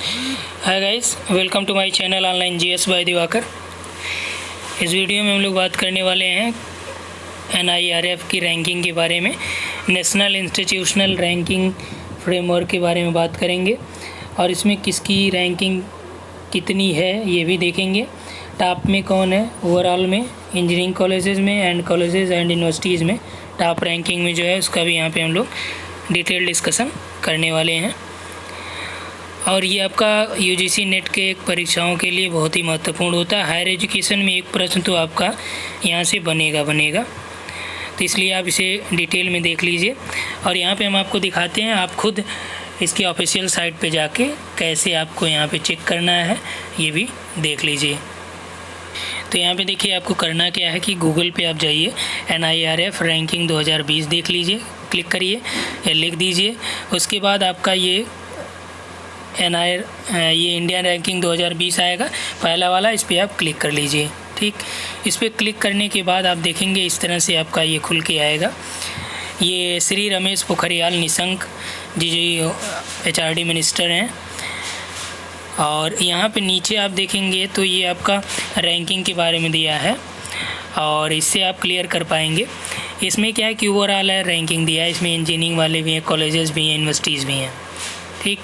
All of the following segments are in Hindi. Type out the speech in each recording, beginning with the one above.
Hi guys, welcome to my channel online GS by Diwakar. इस वीडियो में हम लोग बात करने वाले हैं एनआईआरएफ की रैंकिंग के बारे में। नेशनल इंस्टीट्यूशनल रैंकिंग फ्रेमवर्क के बारे में बात करेंगे और इसमें किसकी रैंकिंग कितनी है ये भी देखेंगे। टॉप में कौन है ओवरऑल में, इंजीनियरिंग कॉलेजेस में एंड कॉलेजेस एंड यूनिवर्सिटीज़ में टॉप रैंकिंग में जो है उसका भी यहाँ पे हम लोग डिटेल डिस्कशन करने वाले हैं। और ये आपका यूजीसी नेट के एक परीक्षाओं के लिए बहुत ही महत्वपूर्ण होता है। हायर एजुकेशन में एक प्रश्न तो आपका यहाँ से बनेगा, तो इसलिए आप इसे डिटेल में देख लीजिए। और यहाँ पे हम आपको दिखाते हैं, आप खुद इसकी ऑफिशियल साइट पे जाके कैसे आपको यहाँ पे चेक करना है ये भी देख लीजिए। तो यहाँ पे देखिए आपको करना क्या है कि गूगल पे आप जाइए, एनआईआरएफ रैंकिंग 2020 देख लीजिए, क्लिक करिए या लिख दीजिए। उसके बाद आपका ये इंडियन रैंकिंग 2020 आएगा, पहला वाला, इस पर आप क्लिक कर लीजिए। ठीक, इस पर क्लिक करने के बाद आप देखेंगे इस तरह से आपका ये खुल के आएगा। ये श्री रमेश पोखरियाल निशंक जी जो एचआरडी मिनिस्टर हैं। और यहाँ पे नीचे आप देखेंगे तो ये आपका रैंकिंग के बारे में दिया है और इससे आप क्लियर कर पाएंगे। इसमें क्या है कि ओवरऑल रैंकिंग दिया है, इसमें इंजीनियरिंग वाले भी हैं, कॉलेजेस भी हैं, यूनिवर्सिटीज़ भी हैं। ठीक,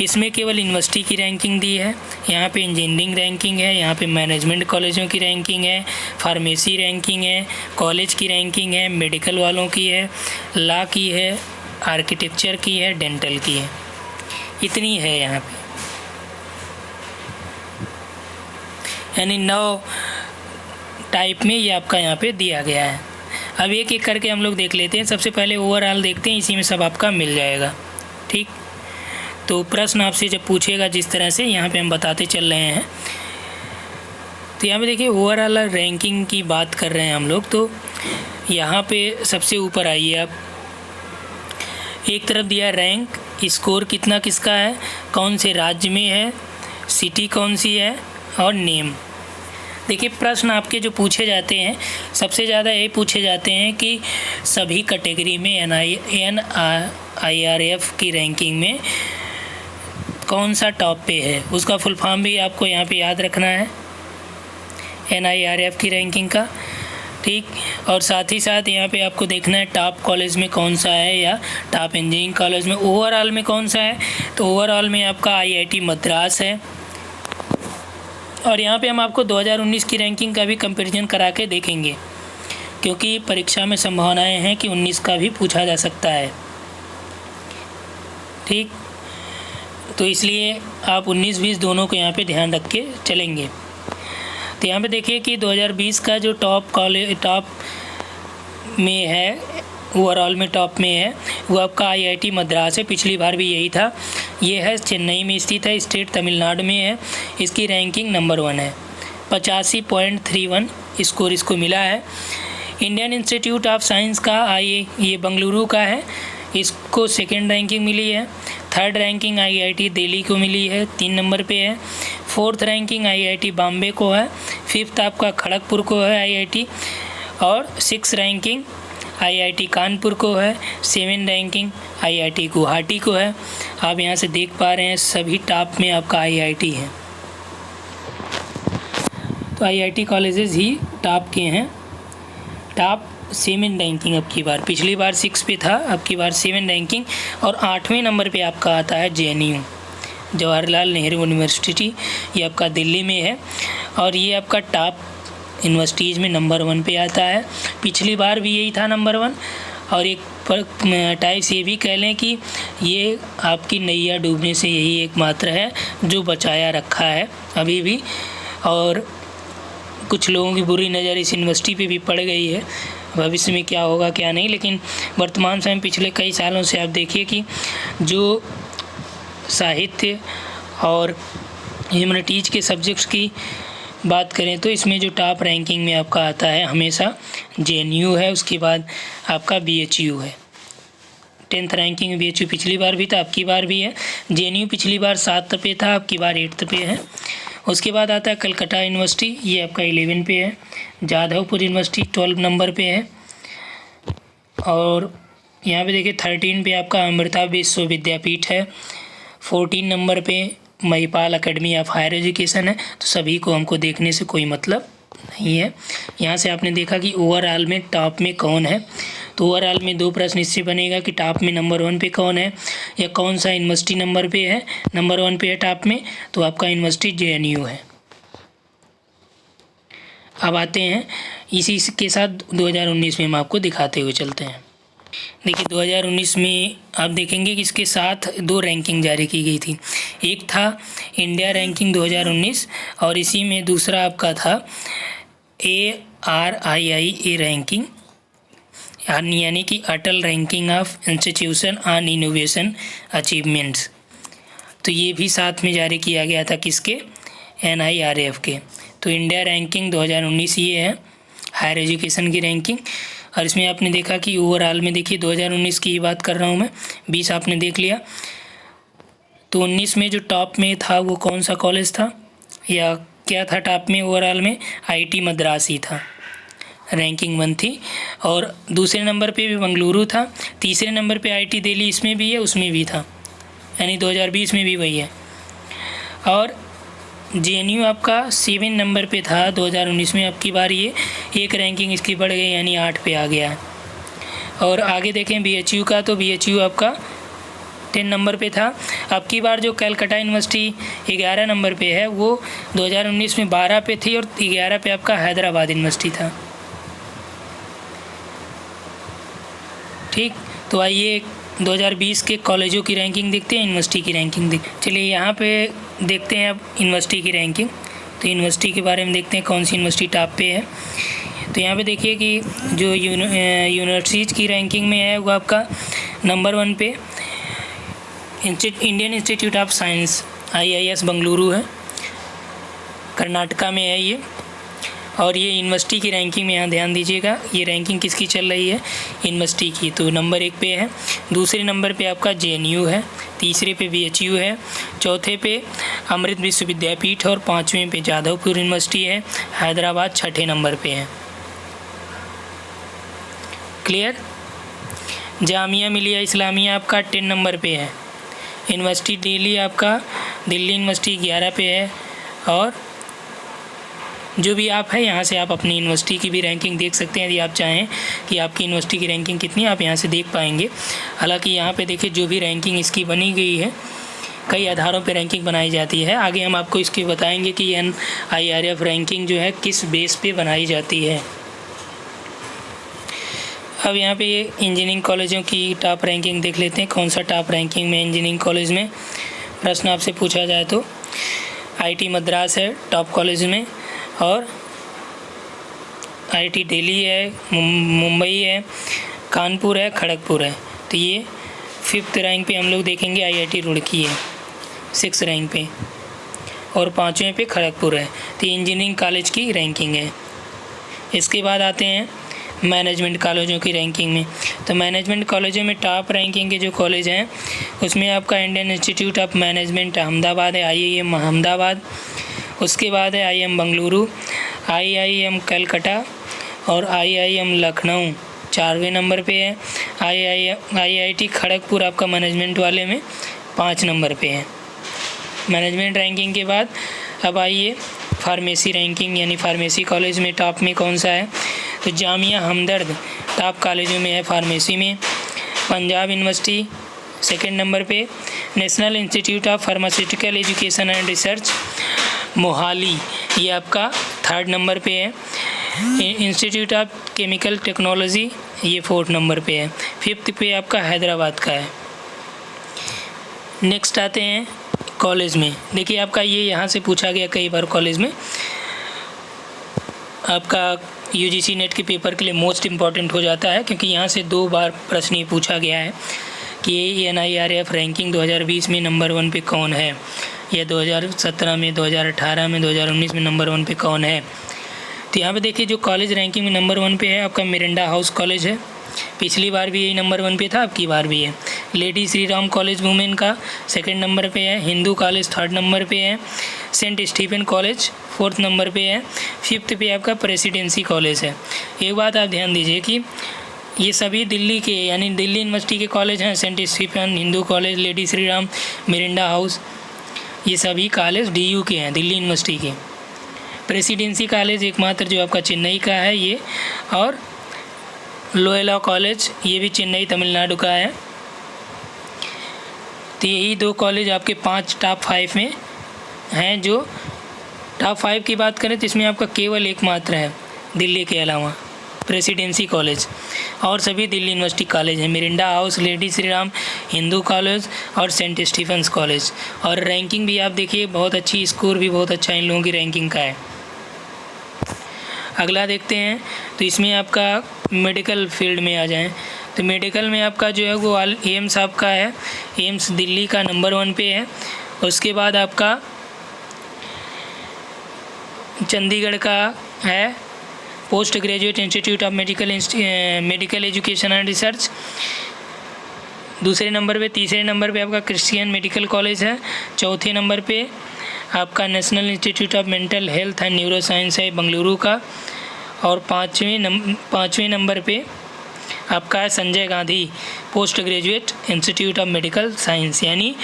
इसमें केवल यूनिवर्सिटी की रैंकिंग दी है, यहाँ पे इंजीनियरिंग रैंकिंग है, यहाँ पे मैनेजमेंट कॉलेजों की रैंकिंग है, फार्मेसी रैंकिंग है, कॉलेज की रैंकिंग है, मेडिकल वालों की है, लॉ की है, आर्किटेक्चर की है, डेंटल की है, इतनी है यहाँ पे। यानी 9 टाइप में ये आपका यहाँ पे दिया गया है। अब एक एक करके हम लोग देख लेते हैं। सबसे पहले ओवरऑल देखते हैं, इसी में सब आपका मिल जाएगा। ठीक, तो प्रश्न आपसे जब पूछेगा जिस तरह से यहाँ पे हम बताते चल रहे हैं, तो यहाँ पे देखिए ओवरऑल रैंकिंग की बात कर रहे हैं हम लोग। तो यहाँ पे सबसे ऊपर आइए आप, एक तरफ दिया रैंक, स्कोर कितना किसका है, कौन से राज्य में है, सिटी कौन सी है और नेम। देखिए प्रश्न आपके जो पूछे जाते हैं सबसे ज़्यादा ये पूछे जाते हैं कि सभी कैटेगरी में एनआईआरएफ की रैंकिंग में कौन सा टॉप पे है, उसका फुल फॉर्म भी आपको यहाँ पे याद रखना है एनआईआरएफ की रैंकिंग का। ठीक, और साथ ही साथ यहाँ पे आपको देखना है टॉप कॉलेज में कौन सा है या टॉप इंजीनियरिंग कॉलेज में ओवरऑल में कौन सा है। तो ओवरऑल में आपका आईआईटी मद्रास है। और यहाँ पे हम आपको 2019 की रैंकिंग का भी कंपैरिजन करा के देखेंगे, क्योंकि परीक्षा में संभावनाएं हैं कि 19 का भी पूछा जा सकता है। ठीक, तो इसलिए आप 19-20 दोनों को यहाँ पे ध्यान रख के चलेंगे। तो यहाँ पे देखिए कि 2020 का जो टॉप में है, ओवरऑल में टॉप में है, वो आपका आईआईटी मद्रास है। पिछली बार भी यही था। ये है चेन्नई में स्थित है, स्टेट तमिलनाडु में है। इसकी रैंकिंग नंबर 1 है, 85.31 स्कोर इसको मिला है। इंडियन इंस्टीट्यूट ऑफ साइंस का ये बेंगलुरु का है, इसको सेकेंड रैंकिंग मिली है। थर्ड रैंकिंग आईआईटी दिल्ली को मिली है, 3 नंबर पे है। फोर्थ रैंकिंग आईआईटी बॉम्बे को है। फिफ्थ आपका खड़गपुर को है आईआईटी। और 6 रैंकिंग आईआईटी कानपुर को है। 7 रैंकिंग आईआईटी गुवाहाटी को है। आप यहाँ से देख पा रहे हैं सभी टॉप में आपका आईआईटी है। तो आईआईटी कॉलेजेस ही टॉप के हैं। टॉप 7 रैंकिंग अब की बार, पिछली बार 6 पे था, अब की बार 7 रैंकिंग। और 8वें नंबर पे आपका आता है जेएनयू, जवाहरलाल नेहरू यूनिवर्सिटी, ये आपका दिल्ली में है। और ये आपका टॉप यूनिवर्सिटीज़ में नंबर 1 पे आता है। पिछली बार भी यही था नंबर 1। और एक टाइप्स ये भी कह लें कि ये आपकी नैया डूबने से यही एकमात्र है जो बचाया रखा है अभी भी। और कुछ लोगों की बुरी नज़र इस यूनिवर्सिटी पे भी पड़ गई है, भविष्य में क्या होगा क्या नहीं। लेकिन वर्तमान समय पिछले कई सालों से आप देखिए कि जो साहित्य और ह्यूमैनिटीज़ के सब्जेक्ट्स की बात करें तो इसमें जो टॉप रैंकिंग में आपका आता है हमेशा जेएनयू है, उसके बाद आपका बीएचयू है। 10th रैंकिंग में बीएचयू पिछली बार भी था, अब की बार भी है। जेएनयू पिछली बार 7 पे था, अब की बार 8 पे है। उसके बाद आता है कलकत्ता यूनिवर्सिटी, ये आपका 11 पे है। जाधवपुर यूनिवर्सिटी 12 नंबर पे है। और यहाँ पे देखिए 13 पे आपका अमृता विश्व विद्यापीठ है। 14 नंबर पे Mahipal academy of higher education है, तो सभी को हमको देखने से कोई मतलब नहीं है। यहाँ से आपने देखा कि ओवरऑल में टॉप में कौन है, तो ओवरऑल में 2 प्रश्न इससे बनेगा कि टॉप में नंबर 1 पे कौन है या कौन सा यूनिवर्सिटी नंबर 1 पे है टॉप में, तो आपका यूनिवर्सिटी JNU है। अब आते हैं इसी के साथ 2019 में हम आपको दिखाते हुए चलते हैं। देखिए 2019 में आप देखेंगे कि इसके साथ 2 रैंकिंग जारी की गई थी। एक था इंडिया रैंकिंग 2019 और इसी में दूसरा आपका था ARII रैंकिंग, यानी कि Atal ranking of institution on innovation achievements. तो ये भी साथ में जारी किया गया था किसके, NIRF के। तो इंडिया रैंकिंग 2019 ये है हायर एजुकेशन की रैंकिंग, और इसमें आपने देखा कि ओवरऑल में देखिए 2019 की बात कर रहा हूँ मैं, 20 आपने देख लिया। तो 19 में जो टॉप में था वो कौन सा कॉलेज था या क्या था टॉप में ओवरऑल में, IIT मद्रास ही था, रैंकिंग 1 थी। और दूसरे नंबर पे भी बेंगलुरु था, तीसरे नंबर पे IIT दिल्ली, इसमें भी है उसमें भी था, यानी 2020 में भी वही है। और JNU आपका 7 नंबर पे था 2019 में, अब की बार ये एक रैंकिंग इसकी बढ़ गई यानी 8 पे आ गया है। और आगे देखें BHU का, तो BHU आपका 10 नंबर पे था। अब की बार जो कलकत्ता यूनिवर्सिटी 11 नंबर पे है, वो 2019 में 12 पे थी और 11 पे आपका हैदराबाद यूनिवर्सिटी था। ठीक, तो आइए 2020 के कॉलेजों की रैंकिंग देखते हैं, यूनिवर्सिटी की रैंकिंग चलिए यहाँ पे देखते हैं अब यूनिवर्सिटी की रैंकिंग। तो यूनिवर्सिटी के बारे में देखते हैं कौन सी यूनिवर्सिटी टॉप पे है। तो यहाँ पे देखिए कि जो यूनिवर्सिटीज की रैंकिंग में है वो आपका नंबर 1 पे Indian institute of science IIS Bengaluru है, कर्नाटका में है ये। और ये यूनिवर्सिटी की रैंकिंग में यहाँ ध्यान दीजिएगा, ये रैंकिंग किसकी चल रही है, यूनिवर्सिटी की। तो नंबर 1 पे है, दूसरे नंबर पे आपका JNU है, तीसरे पे BHU है, चौथे पे अमृत विश्व विद्यापीठ और 5वें पे जादवपुर यूनिवर्सिटी है, हैदराबाद 6ठे नंबर पे है। क्लियर। जामिया मिलिया इस्लामिया आपका 10 नंबर पे है, यूनिवर्सिटी दिल्ली आपका दिल्ली यूनिवर्सिटी 11 पे है। और जो भी आप है यहाँ से आप अपनी यूनिवर्सिटी की भी रैंकिंग देख सकते हैं, यदि आप चाहें कि आपकी यूनिवर्सिटी की रैंकिंग कितनी आप यहाँ से देख पाएंगे। हालांकि यहाँ पे देखिए जो भी रैंकिंग इसकी बनी गई है, कई आधारों पे रैंकिंग बनाई जाती है। आगे हम आपको इसकी बताएंगे कि NIRF रैंकिंग जो है किस बेस पे बनाई जाती है। अब यहाँ पे ये इंजीनियरिंग कॉलेजों की टॉप रैंकिंग देख लेते हैं, कौन सा टॉप रैंकिंग में इंजीनियरिंग कॉलेज में प्रश्न आपसे पूछा जाए तो IIT मद्रास है टॉप कॉलेज में, और IIT दिल्ली है, मुंबई है, कानपुर है, खड़गपुर है। तो ये 5th रैंक पे हम लोग देखेंगे IIT रुड़की है 6th रैंक पे, और 5वें पे खड़गपुर है। तो इंजीनियरिंग कॉलेज की रैंकिंग है। इसके बाद आते हैं मैनेजमेंट कॉलेजों की रैंकिंग में। तो मैनेजमेंट कॉलेजों में टॉप रैंकिंग के जो कॉलेज हैं उसमें आपका Indian institute of management Ahmedabad है, IIM अहमदाबाद। उसके बाद है IIM बेंगलुरु, IIM कलकत्ता और IIM लखनऊ 4वें नंबर पे है। IIT खड़गपुर आपका मैनेजमेंट वाले में 5 नंबर पे है मैनेजमेंट रैंकिंग के बाद। अब आइए फार्मेसी रैंकिंग, यानी फार्मेसी कॉलेज में टॉप में कौन सा है, तो जामिया हमदर्द टॉप कॉलेजों में है फार्मेसी में। पंजाब यूनिवर्सिटी 2nd नंबर पे, national institute of pharmaceutical education and research Mohali ये आपका 3rd नंबर पे है। इंस्टीट्यूट ऑफ केमिकल टेक्नोलॉजी ये 4th नंबर पे है। 5th पे आपका हैदराबाद का है। नेक्स्ट आते हैं कॉलेज में। देखिए आपका ये यहाँ से पूछा गया कई बार कॉलेज में, आपका UGC नेट के पेपर के लिए मोस्ट इम्पॉर्टेंट हो जाता है, क्योंकि यहाँ से 2 बार प्रश्न ये पूछा गया है कि NIRF रैंकिंग 2020 में नंबर 1 पे कौन है, या 2017 में, 2018 में, 2019 में नंबर 1 पे कौन है। तो यहाँ पे देखिए जो कॉलेज रैंकिंग में नंबर 1 पे है आपका मिरिंडा हाउस कॉलेज है, पिछली बार भी यही नंबर 1 पे था, अब की बार भी है। Lady Shri Ram college women का 2nd नंबर पे है। हिंदू कॉलेज 3rd नंबर पे है। Saint Stephen college 4th number पे है। 5th पे आपका प्रेसिडेंसी कॉलेज है। एक बात आप ध्यान दीजिए कि ये सभी दिल्ली के, यानी दिल्ली यूनिवर्सिटी के कॉलेज हैं। Saint Stephen, Hindu college, lady Shri Ram, Miranda house, ये सभी कॉलेज DU के हैं, दिल्ली यूनिवर्सिटी के। प्रेसिडेंसी कॉलेज एकमात्र जो आपका चेन्नई का है ये, और लोयोला कॉलेज ये भी चेन्नई तमिलनाडु का है। तो यही 2 कॉलेज आपके 5 टॉप 5 में हैं। जो टॉप 5 की बात करें तो इसमें आपका केवल एकमात्र है दिल्ली के अलावा, प्रेसिडेंसी कॉलेज, और सभी दिल्ली यूनिवर्सिटी कॉलेज हैं। Mirinda house, lady Shri Ram, Hindu college और सेंट स्टीफेंस कॉलेज। और रैंकिंग भी आप देखिए बहुत अच्छी, स्कोर भी बहुत अच्छा इन लोगों की रैंकिंग का है। अगला देखते हैं, तो इसमें आपका मेडिकल फील्ड में आ जाएं तो मेडिकल में आपका जो है वो एम्स आपका है, एम्स दिल्ली का नंबर 1 पे है। उसके बाद आपका चंडीगढ़ का है post graduate institute of medical education and research, दूसरे नंबर पे। तीसरे नंबर पे आपका क्रिश्चियन मेडिकल कॉलेज है। चौथे नंबर पे आपका national institute of mental health and neuro science है बेंगलुरु का। और पाँचवें नंबर पे आपका है Sanjay Gandhi post graduate institute of medical science, यानी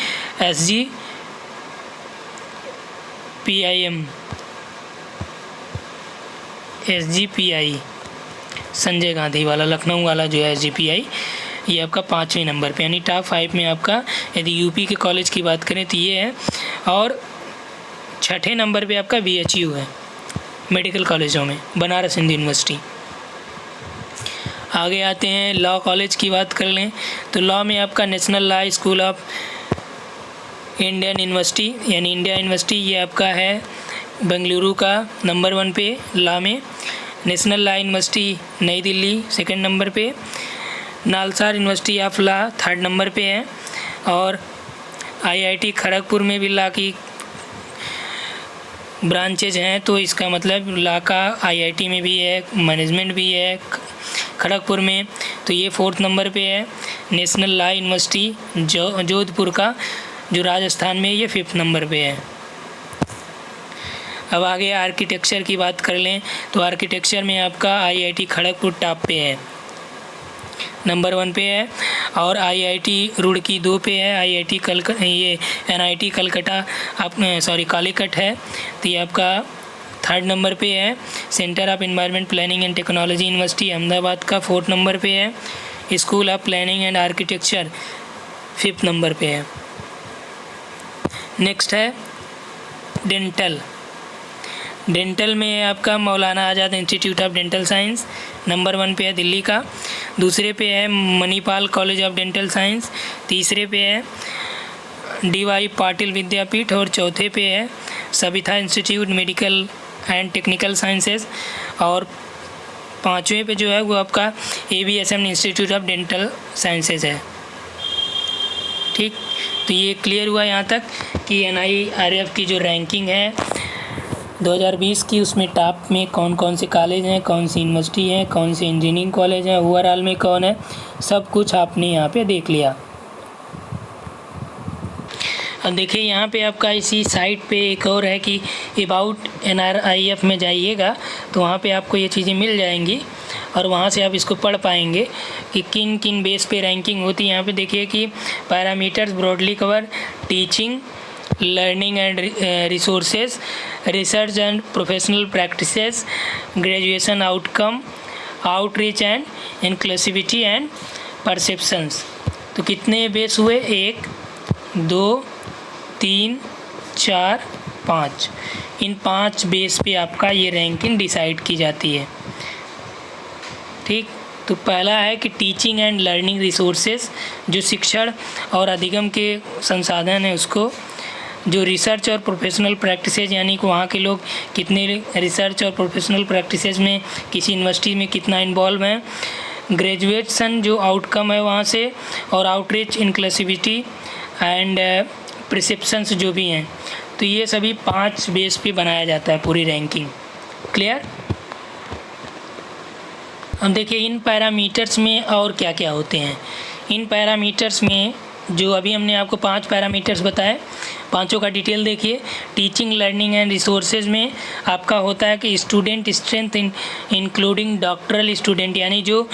SGPI संजय गांधी वाला, लखनऊ वाला जो है SGPI, ये आपका 5वें नंबर पे। यानी टॉप 5 में आपका यदि यूपी के कॉलेज की बात करें तो ये है। और 6ठे नंबर पे आपका BHU है मेडिकल कॉलेजों में, बनारस हिंदू यूनिवर्सिटी। आगे आते हैं लॉ कॉलेज की बात कर लें तो लॉ में आपका national law school of Indian university यानी इंडिया यूनिवर्सिटी, ये आपका है बेंगलुरु का नंबर 1 पे लॉ में। नेशनल लॉ यूनिवर्सिटी नई दिल्ली 2nd नंबर पे। NALSAR university of law 3rd number पे है। और IIT खड़गपुर में भी लॉ की ब्रांचेज हैं, तो इसका मतलब लॉ का IIT में भी है, मैनेजमेंट भी है खड़गपुर में, तो ये 4th नंबर पे है। नेशनल लॉ यूनिवर्सिटी जोधपुर का जो राजस्थान में, ये 5th नंबर पे है। अब आगे आर्किटेक्चर की बात कर लें तो आर्किटेक्चर में आपका IIT खड़गपुर टॉप पे है, नंबर 1 पे है। और IIT रुड़की 2 पे है। NIT कलकत्ता कालीकट है, तो ये आपका 3rd नंबर पे है। Centre of Environment Planning and Technology University Ahmedabad का 4th नंबर पे है। School of Planning and Architecture 5th number पे है। नेक्स्ट है डेंटल में आपका Maulana Azad Institute of Dental Science number 1 पे है दिल्ली का। दूसरे पे है Manipal College of Dental Science. तीसरे पे है DY पाटिल विद्यापीठ। और चौथे पे है Savita institute medical and technical sciences. और 5वें पे जो है वो आपका ABSM institute of dental sciences है। ठीक, तो ये क्लियर हुआ यहाँ तक कि NIRF की जो रैंकिंग है 2020 की, उसमें टॉप में कौन कौन से कॉलेज हैं, कौन सी यूनिवर्सिटी हैं, कौन से इंजीनियरिंग कॉलेज हैं, ओवरऑल में कौन है, सब कुछ आपने यहाँ पे देख लिया। अब देखिए यहाँ पे आपका इसी साइट पे एक और है कि अबाउट NIRF में जाइएगा तो वहाँ पे आपको ये चीज़ें मिल जाएंगी और वहाँ से आप इसको पढ़ पाएंगे कि किन किन बेस पे रैंकिंग होती है। यहाँ पे देखिए कि parameters broadly cover teaching, learning and resources, research and professional practices, graduation outcome, outreach and inclusivity and perceptions. तो कितने बेस हुए? 1 2 3 4 5। इन 5 बेस पे आपका ये रैंकिंग डिसाइड की जाती है। ठीक, तो पहला है कि टीचिंग एंड लर्निंग रिसोर्सेज, जो शिक्षण और अधिगम के संसाधन है उसको। जो रिसर्च और प्रोफेशनल प्रैक्टिसेज, यानी कि वहाँ के लोग कितने रिसर्च और प्रोफेशनल प्रैक्टिसेज में किसी यूनिवर्सिटी में कितना इन्वॉल्व हैं। ग्रेजुएशन जो आउटकम है वहाँ से, और आउटरीच, इंक्लूसिविटी एंड परसेप्शंस जो भी हैं। तो ये सभी 5 बेस पे बनाया जाता है पूरी रैंकिंग। क्लियर? अब देखिए इन पैरामीटर्स में और क्या क्या होते हैं। इन पैरामीटर्स में जो अभी हमने आपको 5 पैरामीटर्स बताए, पांचों का डिटेल देखिए। टीचिंग, लर्निंग एंड रिसोर्सेज में आपका होता है कि student strength including doctoral student, यानी जो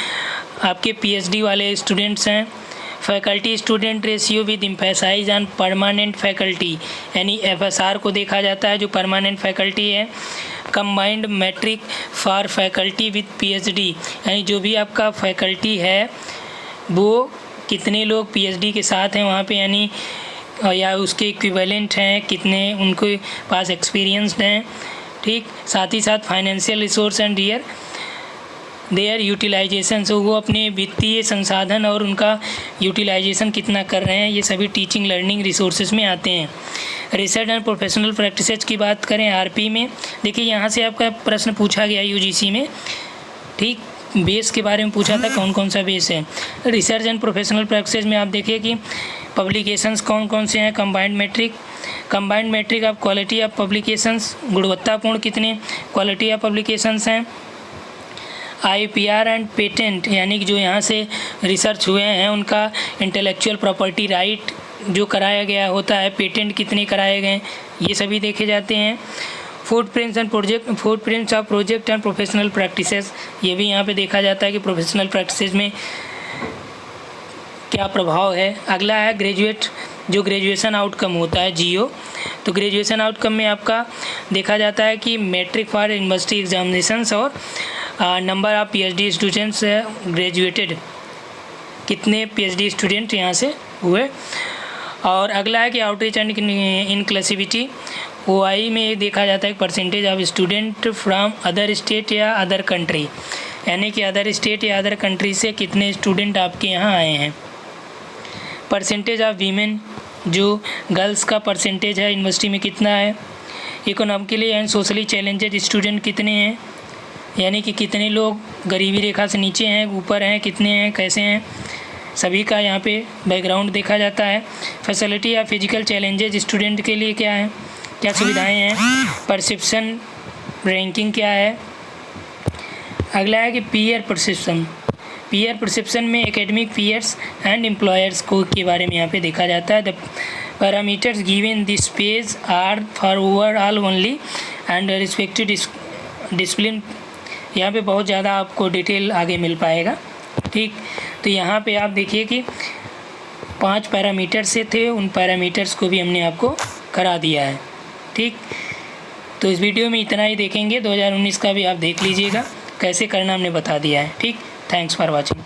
आपके PhD वाले स्टूडेंट्स हैं, faculty student ratio with emphasize on permanent faculty, यानी FSR को देखा जाता है जो परमानेंट फैकल्टी है। Combined metric for faculty with PhD, यानी जो भी आपका फैकल्टी है वो कितने लोग PhD के साथ हैं वहाँ पे, यानी या उसके इक्विवेलेंट हैं, कितने उनके पास एक्सपीरियंसड हैं। ठीक, साथ ही साथ financial resource and their utilisation, so वो अपने वित्तीय संसाधन और उनका यूटिलाइजेशन कितना कर रहे हैं, ये सभी टीचिंग लर्निंग रिसोर्सेज में आते हैं। रिसर्च एंड प्रोफेशनल प्रैक्टिसेज की बात करें RP में, देखिए यहाँ से आपका प्रश्न पूछा गया UGC में। ठीक, बेस के बारे में पूछा था, कौन कौन सा बेस है। रिसर्च एंड प्रोफेशनल प्रैक्टिसेज में आप देखिए कि पब्लिकेशंस कौन कौन से हैं। Combined metric of quality of publications, गुणवत्तापूर्ण कितने क्वालिटी ऑफ पब्लिकेशंस हैं। IPR एंड पेटेंट, यानी कि जो यहाँ से रिसर्च हुए हैं उनका इंटेलेक्चुअल प्रॉपर्टी राइट जो कराया गया होता है, पेटेंट कितने कराए गए, ये सभी देखे जाते हैं। Footprints of project and professional practices, ये भी यहाँ पे देखा जाता है कि प्रोफेशनल प्रैक्टिसेस में क्या प्रभाव है। अगला है जो ग्रेजुएशन आउटकम होता है GO, तो ग्रेजुएशन आउटकम में आपका देखा जाता है कि मैट्रिक फॉर यूनिवर्सिटी एग्जामिनेशंस और number of PhD students graduated, कितने PhD स्टूडेंट यहाँ से हुए। और अगला है कि आउटरीच एंड इनक्लूसिविटी, OI में देखा जाता है percentage of student from other state या अदर कंट्री, यानी कि अदर स्टेट या अदर कंट्री से कितने स्टूडेंट आपके यहाँ आए हैं। परसेंटेज ऑफ वीमेन, जो गर्ल्स का परसेंटेज है यूनिवर्सिटी में कितना है। Economically and socially challenged student कितने हैं, यानी कि कितने लोग गरीबी रेखा से नीचे हैं, ऊपर हैं, कितने हैं, कैसे हैं, सभी का यहाँ पे बैकग्राउंड देखा जाता है। फैसिलिटी या फिजिकल चैलेंजेज स्टूडेंट के लिए क्या है, क्या सुविधाएं हैं। परसेप्शन रैंकिंग क्या है। अगला है कि पीयर परसेप्शन में एकेडमिक पीयर्स एंड एम्प्लॉयर्स को के बारे में यहाँ पे देखा जाता है। The parameters given this page are for overall only and respective discipline, यहाँ पे बहुत ज़्यादा आपको डिटेल आगे मिल पाएगा। ठीक, तो यहाँ पे आप देखिए कि 5 पैरामीटर से थे, उन पैरामीटर्स को भी हमने आपको करा दिया है। ठीक, तो इस वीडियो में इतना ही देखेंगे, 2019 का भी आप देख लीजिएगा, कैसे करना हमने बता दिया है। ठीक, थैंक्स फॉर वॉचिंग।